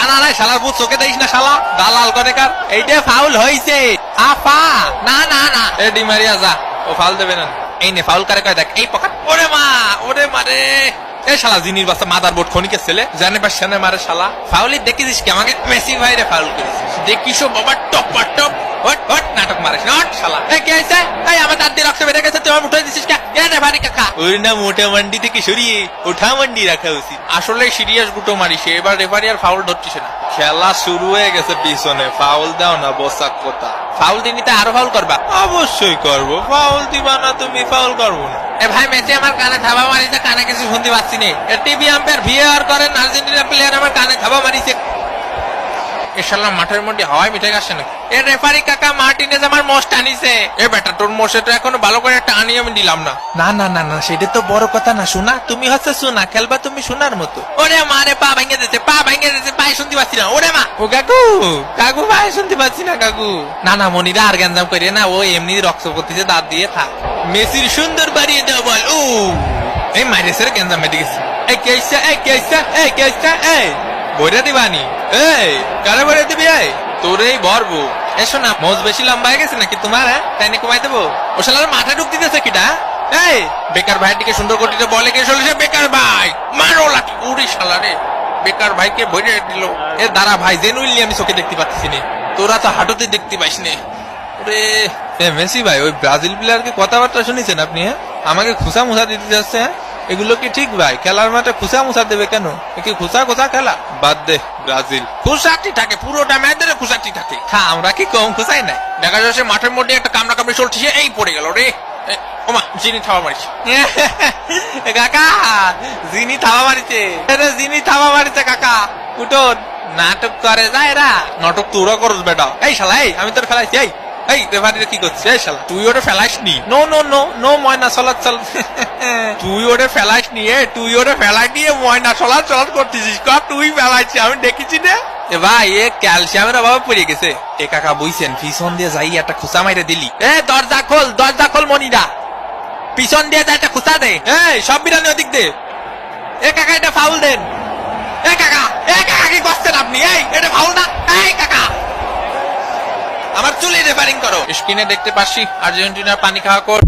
না না শালার বুঝ চোখে দেখিস না শালা দালাল করে কার এইটা ফাউল হয়েছে আপা না না না এ ডিমারিয়া যা ও ফাউল দেবে না এই নে ফাউল করে কয় দেখ এই পকেট ওরে মা ওরে মারে এ শালা জিনির বাচ্চা মাদার বোর্ড খনিকে ছেলে জানে বা সেনে মারে শালা ফাউলি দেখিস কি আমাকে মেসি ভাইরে ফাউল করেছিস দেখিস বাবা টপ টপ হট হট নাটক মারিস নট শালা এ কি হইছে এই আমার দাঁত দিয়ে রক্ত বেরিয়ে গেছে তুই উঠে দিছিস কে এ রে ভারী কাকা ওই না মোটা মান্ডি থেকে সরিয়ে ওঠা মান্ডি রাখা উচিত আসলে সিরিয়াস গুটো মারিস এবার রেফারি আর ফাউল ধরছিস না খেলা শুরু হয়ে গেছে পিছনে ফাউল দাও না বসাক কথা ফাউল দিনি তো আরো ফাউল করবা অবশ্যই করবো ফাউল দিবা না তুমি ফাউল করবো না এ ভাই মেসি আমার কানে থাবা মারিছে কানে কিছু শুনতে পাচ্ছি না টিভি আম্পায়ার ভিআর করেন আর্জেন্টিনা প্লেয়ার আমার কানে থাবা মারিছে এশাল্লাহ মাঠের মধ্যে হাওয়ায় মিঠে গেছে নাকি এ রেফারি কাকা মার্টিনেজ আমার মোষ টানিছে এ বেটা তোর মোষে তো এখনো ভালো করে টানি আমি দিলাম না না না না না সেটা তো বড় কথা না শোনা তুমি হচ্ছে শোনা খেলবা তুমি শোনার মতো ওরে মারে পা ভেঙে দিতে পায়ে শুনতে পাচ্ছি না ওরে মা ও কাকু কাকু পায়ে শুনতে পাচ্ছি না কাকু না না মনিরা আর গ্যাঞ্জাম করে না ও এমনি রক্ত করতেছে দাঁত দিয়ে থাক মেসির সুন্দর বাড়িয়ে দাও বল ও এই মাইরেসের গ্যাঞ্জাম মেটে গেছে এই কেসটা এই বইরা দিবানি এই কারে বইরা দিবি এই তোর এই ভরবো এসো না মোজ বেশি লম্বা হয়ে গেছে নাকি তোমার হ্যাঁ তাই নিয়ে কমাই দেবো ও শালার মাথা ঢুক দিতেছে কিটা এই বেকার ভাইয়ের দিকে সুন্দর করতে বলে কে চলেছে বেকার ভাই মারো লাঠি উড়ি শালা রে বেকার ভাইকে বইরে দিল এ দাঁড়া ভাই জেনুইনলি আমি চোখে দেখতে পাচ্ছি না তোরা তো হাঁটুতে দেখতে পাইস নে ওরে মেসি ভাই ওই ব্রাজিল প্লেয়ারকে কথাবার্তা শুনেছেন আপনি হ্যাঁ আমাকে খুশা মুসা দিতে যাচ্ছে হ্যাঁ এগুলো কি ঠিক ভাই খেলার মাঠে খুশা মুসা দেবে কেন কি খুশা খেলা বাদ দে ব্রাজিল খুশাটি থাকে পুরোটা ম্যাচের খুশাটি থাকে হ্যাঁ আমরা কি কম খুশাই নাই দেখা যাচ্ছে মাঠের মধ্যে একটা কামড়া কামড়ি চলছে এই পড়ে গেল রে ওমা জিনি থাবা মারিছে কাকা জিনি থাবা মারিছে কাকা উঠোন নাটক করে যায় এরা নাটক তোরা করস বেটা এই শালা এই আমি তোর ফেলাইছি এই রেফারিরা কি করছে এই শালা তুই ওটা ফেলাইস নি নো ময়না চলাচল তুই ওটা ফেলাইস নি তুই ওটা ফেলাই দিয়ে ময়না চলাচল করতেছিস তুই ফেলাইছি আমি দেখেছি না এ ভাই এ ক্যালসিয়ামের অভাবে পড়ে গেছে এ কাকা বুঝছেন পিছন দিয়ে যাই একটা খুসা মাইরে দিলি এ দরজা খোল মনিরা পিছন দিয়ে যা একটা খুসা দে এই সব বিরানি ওদিক দে এ কাকা এটা ফাউল দেন এ কাকা কি করছেন আপনি এই এটা ফাউল না এই কাকা আমার চুলে রেফারিং করো স্ক্রিনে দেখতে পাচ্ছি আর্জেন্টিনার পানি খাওয়া কোড